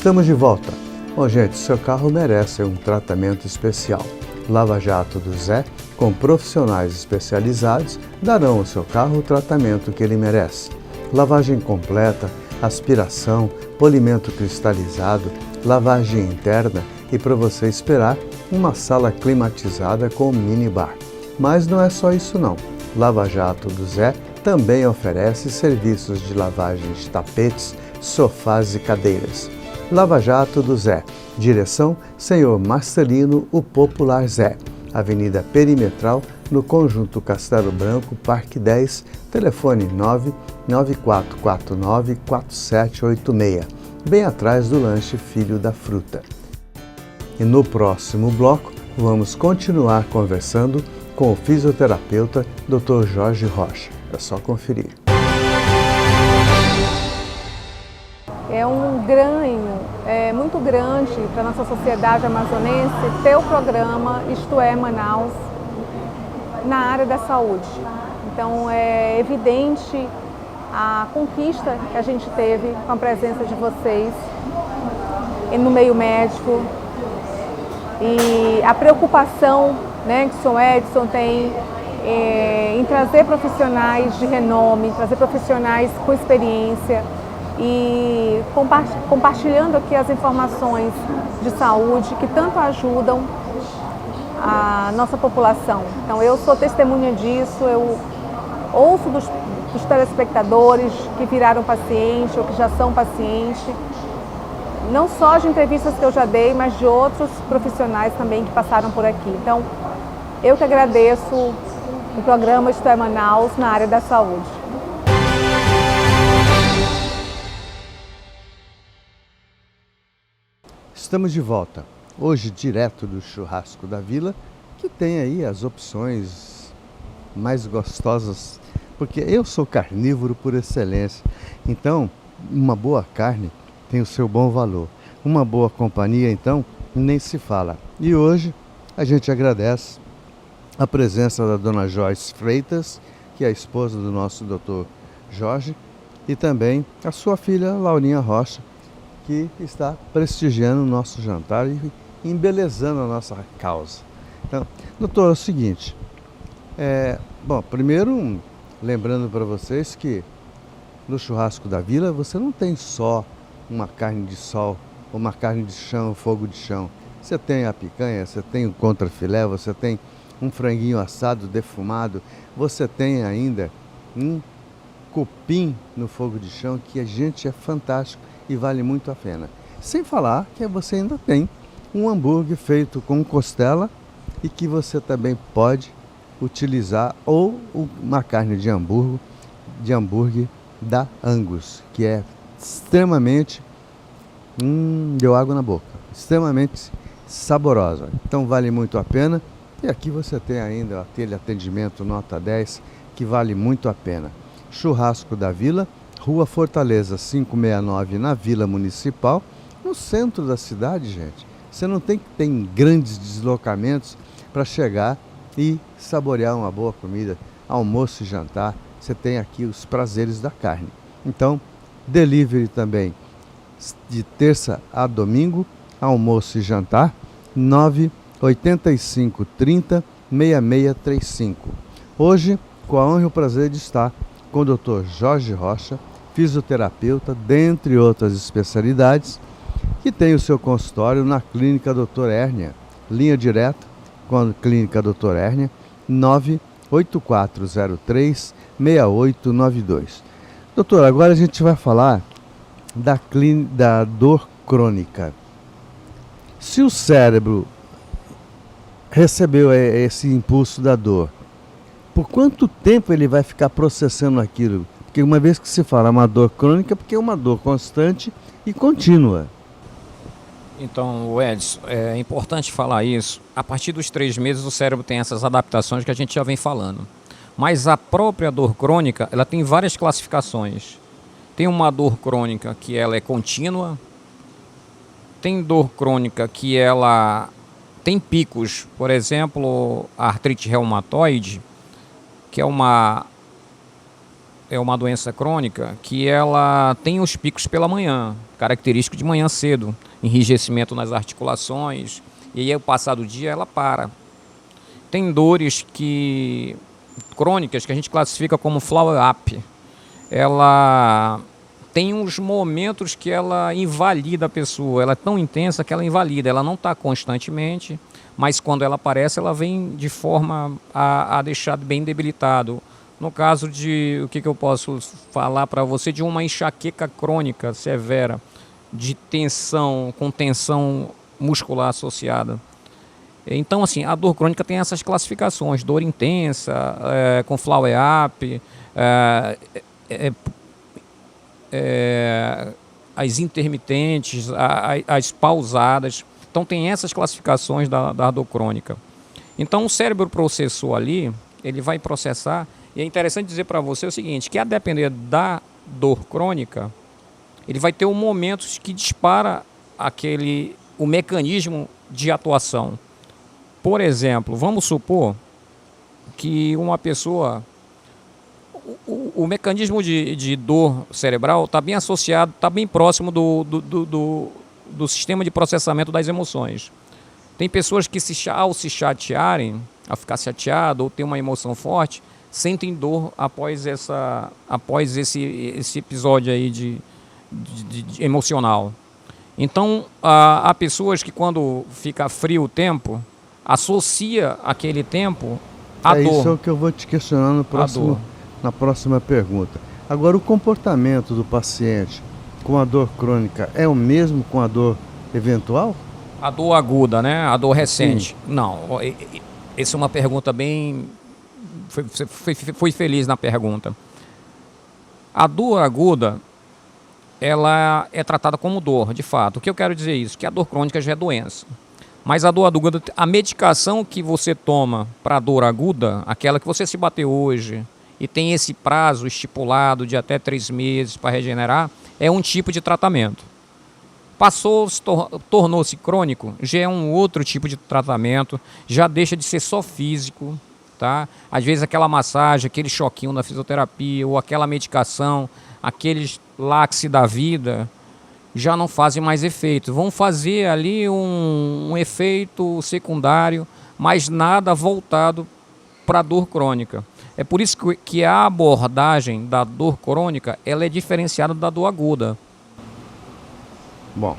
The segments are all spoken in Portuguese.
Estamos de volta. Bom, gente, seu carro merece um tratamento especial. Lava Jato do Zé, com profissionais especializados, darão ao seu carro o tratamento que ele merece. Lavagem completa, aspiração, polimento cristalizado, lavagem interna e, para você esperar, uma sala climatizada com minibar. Mas não é só isso não. Lava Jato do Zé também oferece serviços de lavagem de tapetes, sofás e cadeiras. Lava Jato do Zé, direção Senhor Marcelino, o Popular Zé, Avenida Perimetral, no Conjunto Castelo Branco, Parque 10, telefone 994494786, bem atrás do lanche Filho da Fruta. E no próximo bloco, vamos continuar conversando com o fisioterapeuta Dr. Jorge Rocha. É só conferir. É um ganho muito grande para a nossa sociedade amazonense ter o programa Isto é Manaus na área da saúde. Então é evidente a conquista que a gente teve com a presença de vocês no meio médico e a preocupação, né, que o Sr. Edson tem em trazer profissionais de renome, trazer profissionais com experiência e compartilhando aqui as informações de saúde que tanto ajudam a nossa população. Então eu sou testemunha disso, eu ouço dos telespectadores que viraram paciente ou que já são paciente, não só de entrevistas que eu já dei, mas de outros profissionais também que passaram por aqui. Então eu que agradeço o programa Isto é Manaus na área da saúde. Estamos de volta, hoje direto do Churrasco da Vila, que tem aí as opções mais gostosas, porque eu sou carnívoro por excelência, então uma boa carne tem o seu bom valor, uma boa companhia então nem se fala. E hoje a gente agradece a presença da dona Joyce Freitas, que é a esposa do nosso Dr. Jorge, e também a sua filha Laurinha Rocha, que está prestigiando o nosso jantar e embelezando a nossa causa. Então, doutor, é o seguinte, primeiro lembrando para vocês que no Churrasco da Vila você não tem só uma carne de sol, ou uma carne de chão, fogo de chão. Você tem a picanha, você tem o contrafilé, você tem um franguinho assado defumado, você tem ainda um cupim no fogo de chão, que a gente é fantástico e vale muito a pena. Sem falar que você ainda tem um hambúrguer feito com costela e que você também pode utilizar, ou uma carne de hambúrguer da Angus, que é extremamente, deu água na boca, extremamente saborosa. Então vale muito a pena. E aqui você tem ainda aquele atendimento nota 10 que vale muito a pena. Churrasco da Vila, Rua Fortaleza 569, na Vila Municipal, no centro da cidade, gente. Você não tem que ter grandes deslocamentos para chegar e saborear uma boa comida, almoço e jantar. Você tem aqui os prazeres da carne. Então, delivery também, de terça a domingo, almoço e jantar, 98530-6635. Hoje, com a honra e o prazer de estar com o Dr. Jorge Rocha, fisioterapeuta, dentre outras especialidades, que tem o seu consultório na Clínica Dr. Hérnia, linha direta com a Clínica Dr. Hérnia, 98403-6892. Doutor, agora a gente vai falar da dor crônica. Se o cérebro recebeu esse impulso da dor, por quanto tempo ele vai ficar processando aquilo? Porque uma vez que se fala uma dor crônica, porque é uma dor constante e contínua. Então, Edson, é importante falar isso. A partir dos 3 meses o cérebro tem essas adaptações que a gente já vem falando. Mas a própria dor crônica, ela tem várias classificações. Tem uma dor crônica que ela é contínua. Tem dor crônica que ela tem picos. Por exemplo, a artrite reumatoide, que é uma é uma doença crônica que ela tem os picos pela manhã, característico de manhã cedo, enrijecimento nas articulações, e aí ao passar do dia ela para. Tem dores crônicas que a gente classifica como flare-up. Ela tem uns momentos que ela invalida a pessoa, ela é tão intensa que ela invalida, ela não está constantemente, mas quando ela aparece, ela vem de forma a deixar bem debilitado. No caso de, o que eu posso falar para você, de uma enxaqueca crônica severa, de tensão, com tensão muscular associada. Então, assim, a dor crônica tem essas classificações: dor intensa, com flare-up, as intermitentes, as pausadas. Então, tem essas classificações da dor crônica. Então, o cérebro processou ali, ele vai processar, e é interessante dizer para você o seguinte, que a depender da dor crônica, ele vai ter um momento que dispara o mecanismo de atuação. Por exemplo, vamos supor que uma pessoa, o mecanismo de dor cerebral está bem associado, está bem próximo do sistema de processamento das emoções. Tem pessoas que ao se chatearem, ao ficar chateado ou ter uma emoção forte, sentem dor após esse episódio aí de emocional. Então, há pessoas que quando fica frio o tempo, associa aquele tempo à dor. É isso que eu vou te questionar na próxima pergunta. Agora, o comportamento do paciente com a dor crônica é o mesmo com a dor eventual? A dor aguda, né? A dor recente. Sim. Não, essa é uma pergunta bem... Foi feliz na pergunta. A dor aguda, ela é tratada como dor, de fato. O que eu quero dizer é isso, que a dor crônica já é doença. Mas a dor aguda, a medicação que você toma para a dor aguda, aquela que você se bateu hoje e tem esse prazo estipulado de até 3 meses para regenerar, é um tipo de tratamento. Tornou-se crônico, já é um outro tipo de tratamento, já deixa de ser só físico, tá? Às vezes aquela massagem, aquele choquinho da fisioterapia ou aquela medicação, aqueles laxe da vida, já não fazem mais efeito. Vão fazer ali um efeito secundário, mas nada voltado para a dor crônica. É por isso que a abordagem da dor crônica ela é diferenciada da dor aguda. Bom,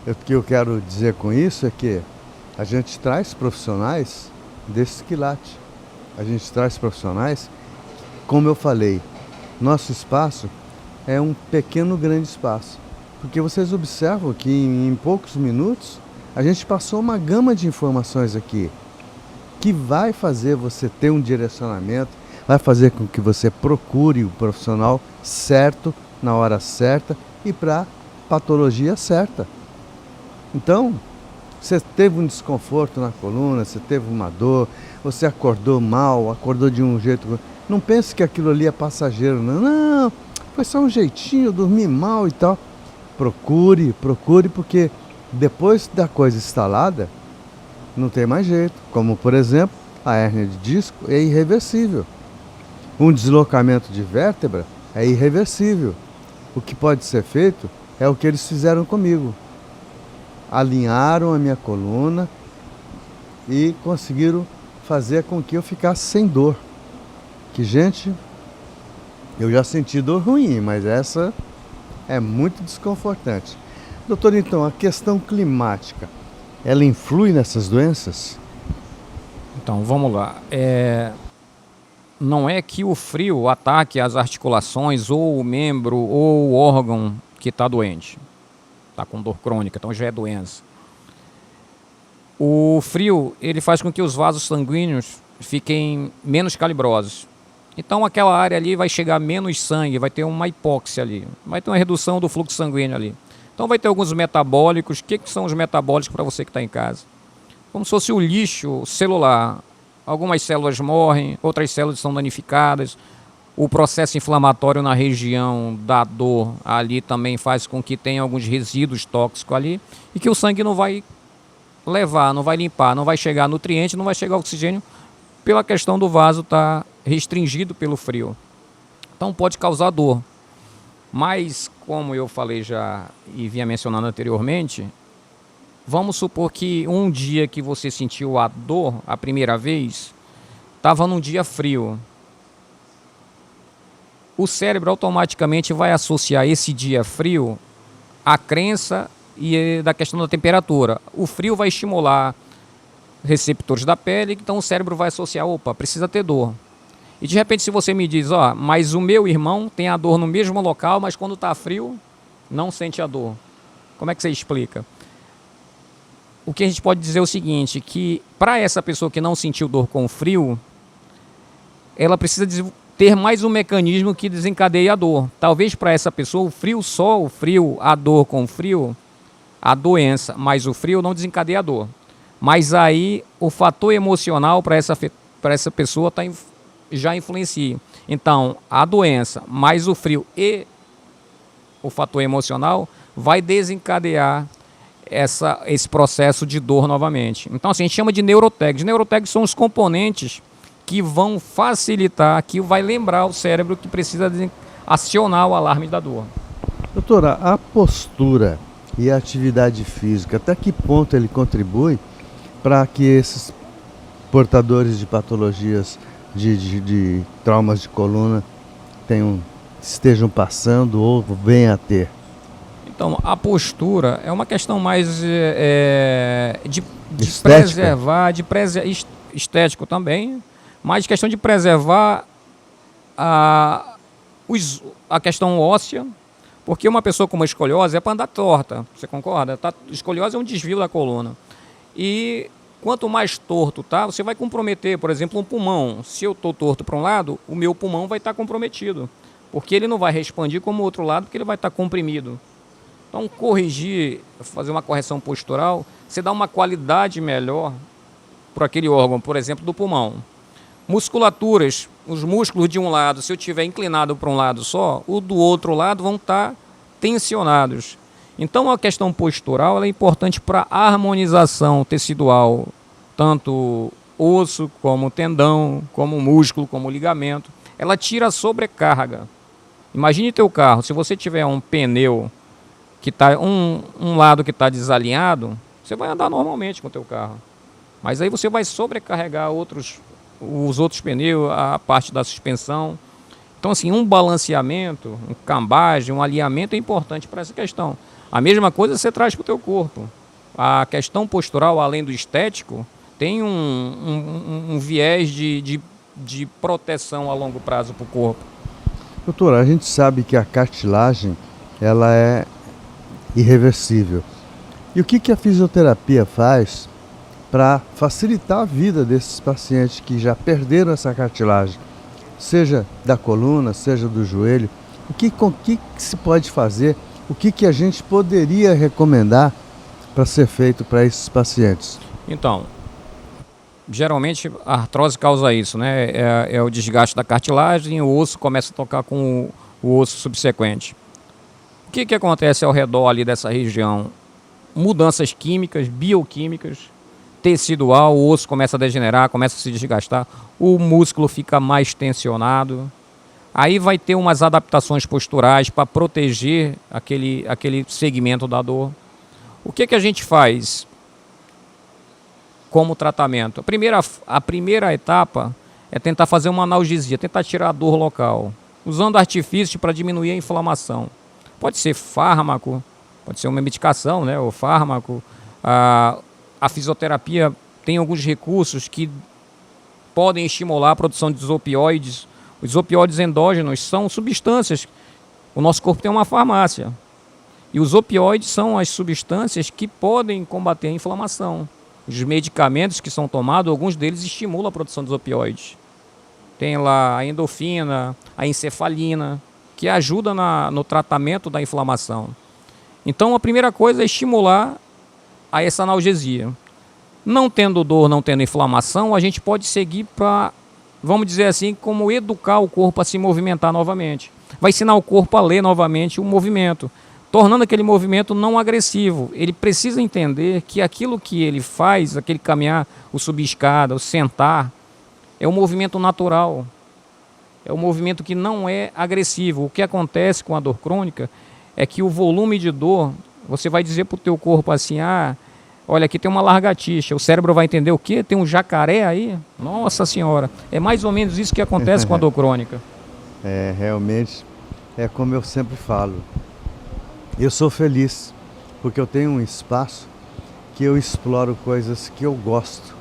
o que eu quero dizer com isso é que a gente traz profissionais desse quilate. A gente traz profissionais, como eu falei, nosso espaço é um pequeno grande espaço. Porque vocês observam que em poucos minutos a gente passou uma gama de informações aqui que vai fazer você ter um direcionamento, vai fazer com que você procure o profissional certo, na hora certa e para a patologia certa. Então, você teve um desconforto na coluna, você teve uma dor, você acordou mal, acordou de um jeito... Não pense que aquilo ali é passageiro, não, foi só um jeitinho, eu dormi mal e tal. Procure, porque depois da coisa instalada, não tem mais jeito. Como, por exemplo, a hérnia de disco é irreversível. Um deslocamento de vértebra é irreversível. O que pode ser feito é o que eles fizeram comigo. Alinharam a minha coluna e conseguiram fazer com que eu ficasse sem dor. Que, gente, eu já senti dor ruim, mas essa é muito desconfortante. Doutor, então, a questão climática, ela influi nessas doenças? Então, vamos lá. Não é que o frio ataque as articulações ou o membro ou o órgão que está doente. Está com dor crônica, então já é doença. O frio, ele faz com que os vasos sanguíneos fiquem menos calibrosos. Então aquela área ali vai chegar menos sangue, vai ter uma hipóxia ali, vai ter uma redução do fluxo sanguíneo ali. Então vai ter alguns metabólicos. O que são os metabólicos para você que está em casa? Como se fosse o lixo celular. Algumas células morrem, outras células são danificadas. O processo inflamatório na região da dor ali também faz com que tenha alguns resíduos tóxicos ali e que o sangue não vai levar, não vai limpar, não vai chegar nutriente, não vai chegar oxigênio pela questão do vaso estar restringido pelo frio. Então pode causar dor. Mas, como eu falei já e vinha mencionando anteriormente, vamos supor que um dia que você sentiu a dor a primeira vez, estava num dia frio. O cérebro automaticamente vai associar esse dia frio à crença e da questão da temperatura. O frio vai estimular receptores da pele, então o cérebro vai associar, opa, precisa ter dor. E de repente se você me diz, ó, mas o meu irmão tem a dor no mesmo local, mas quando está frio, não sente a dor. Como é que você explica? O que a gente pode dizer é o seguinte, que para essa pessoa que não sentiu dor com frio, ela precisa ter mais um mecanismo que desencadeie a dor. Talvez para essa pessoa o frio só, o frio, a dor com frio, a doença, mas o frio não desencadeia a dor. Mas aí o fator emocional para essa pessoa já influencia. Então, a doença, mais o frio e o fator emocional vai desencadear esse processo de dor novamente. Então, assim, a gente chama de neurotags. Neurotags são os componentes que vão facilitar, que vai lembrar o cérebro que precisa acionar o alarme da dor. Doutora, a postura e a atividade física, até que ponto ele contribui para que esses portadores de patologias de traumas de coluna estejam passando ou venham a ter? Então, a postura é uma questão mais de preservar, estético também, mas questão de preservar a questão óssea, porque uma pessoa com uma escoliose é para andar torta, você concorda? Escoliose é um desvio da coluna. E quanto mais torto tá, você vai comprometer, por exemplo, um pulmão. Se eu estou torto para um lado, o meu pulmão vai estar comprometido, porque ele não vai expandir como o outro lado, porque ele vai estar comprimido. Então, fazer uma correção postural, você dá uma qualidade melhor para aquele órgão, por exemplo, do pulmão. Musculaturas, os músculos de um lado, se eu estiver inclinado para um lado só, o do outro lado vão estar tensionados. Então, a questão postural ela é importante para a harmonização tecidual, tanto osso, como tendão, como músculo, como ligamento. Ela tira a sobrecarga. Imagine teu carro, se você tiver um pneu que está um lado que está desalinhado, você vai andar normalmente com o teu carro. Mas aí você vai sobrecarregar os outros pneus, a parte da suspensão. Então, assim, um balanceamento, um cambagem, um alinhamento é importante para essa questão. A mesma coisa você traz para o teu corpo. A questão postural, além do estético, tem um viés de proteção a longo prazo para o corpo. Doutora, a gente sabe que a cartilagem ela é irreversível. E o que a fisioterapia faz para facilitar a vida desses pacientes que já perderam essa cartilagem, seja da coluna, seja do joelho? O que se pode fazer? O que a gente poderia recomendar para ser feito para esses pacientes? Então, geralmente a artrose causa isso, né? É o desgaste da cartilagem e o osso começa a tocar com o osso subsequente. O que acontece ao redor ali dessa região? Mudanças químicas, bioquímicas, tecidual, o osso começa a degenerar, começa a se desgastar, o músculo fica mais tensionado. Aí vai ter umas adaptações posturais para proteger aquele segmento da dor. O que a gente faz como tratamento? A primeira etapa é tentar fazer uma analgesia, tentar tirar a dor local, usando artifícios para diminuir a inflamação. Pode ser fármaco, pode ser uma medicação, né, ou fármaco. A fisioterapia tem alguns recursos que podem estimular a produção de opioides. Os opioides endógenos são substâncias. O nosso corpo tem uma farmácia. E os opioides são as substâncias que podem combater a inflamação. Os medicamentos que são tomados, alguns deles estimulam a produção dos opioides. Tem lá a endorfina, a encefalina, que ajuda no tratamento da inflamação. Então, a primeira coisa é estimular a essa analgesia. Não tendo dor, não tendo inflamação, a gente pode seguir para, vamos dizer assim, como educar o corpo a se movimentar novamente. Vai ensinar o corpo a ler novamente o movimento, tornando aquele movimento não agressivo. Ele precisa entender que aquilo que ele faz, aquele caminhar, o subir escada, o sentar, é um movimento natural. É um movimento que não é agressivo. O que acontece com a dor crônica é que o volume de dor, você vai dizer para o teu corpo assim, olha, aqui tem uma lagartixa. O cérebro vai entender o quê? Tem um jacaré aí? Nossa Senhora. É mais ou menos isso que acontece com a dor crônica. Realmente, é como eu sempre falo. Eu sou feliz porque eu tenho um espaço que eu exploro coisas que eu gosto,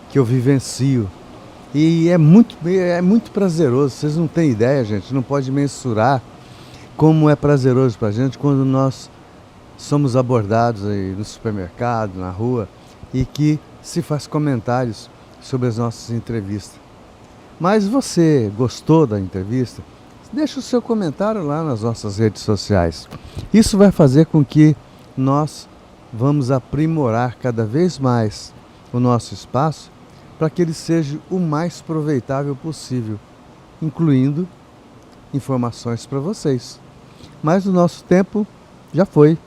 que eu vivencio. E é muito prazeroso. Vocês não têm ideia, gente. Não pode mensurar como é prazeroso para a gente quando nós somos abordados aí no supermercado, na rua, e que se faz comentários sobre as nossas entrevistas. Mas você gostou da entrevista? Deixa o seu comentário lá nas nossas redes sociais. Isso vai fazer com que nós vamos aprimorar cada vez mais o nosso espaço para que ele seja o mais aproveitável possível, incluindo informações para vocês. Mas o nosso tempo já foi.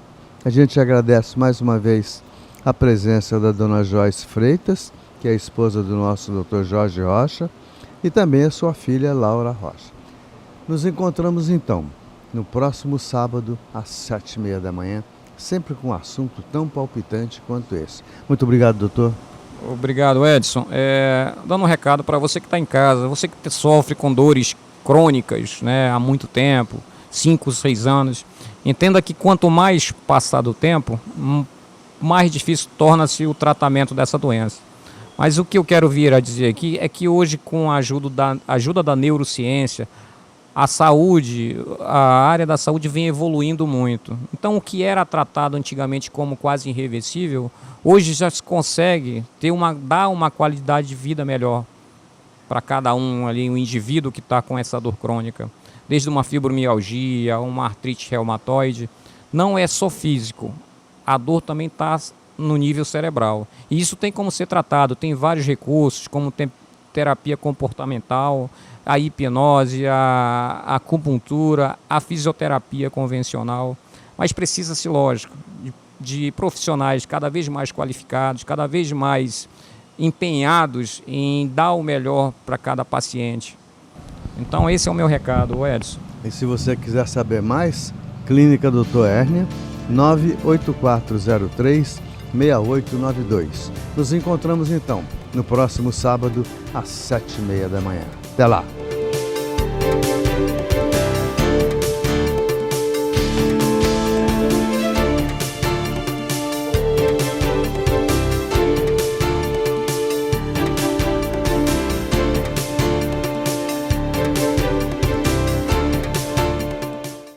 A gente agradece mais uma vez a presença da dona Joyce Freitas, que é a esposa do nosso Dr. Jorge Rocha, e também a sua filha Laura Rocha. Nos encontramos então no próximo sábado às 7h30 da manhã, sempre com um assunto tão palpitante quanto esse. Muito obrigado, doutor. Obrigado, Edson. Dando um recado para você que está em casa, você que sofre com dores crônicas, né, há muito tempo, 5, 6 anos, entenda que quanto mais passar do tempo, mais difícil torna-se o tratamento dessa doença. Mas o que eu quero vir a dizer aqui é que hoje, com a ajuda da neurociência, a saúde, a área da saúde vem evoluindo muito. Então, o que era tratado antigamente como quase irreversível, hoje já se consegue dar uma qualidade de vida melhor para cada um ali, um indivíduo que está com essa dor crônica. Desde uma fibromialgia, uma artrite reumatoide. Não é só físico, a dor também está no nível cerebral. E isso tem como ser tratado, tem vários recursos, como terapia comportamental, a hipnose, a acupuntura, a fisioterapia convencional. Mas precisa-se, lógico, de profissionais cada vez mais qualificados, cada vez mais empenhados em dar o melhor para cada paciente. Então esse é o meu recado, Edson. E se você quiser saber mais, Clínica Dr. Hérnia, 98403-6892. Nos encontramos então no próximo sábado às 7h30 da manhã. Até lá!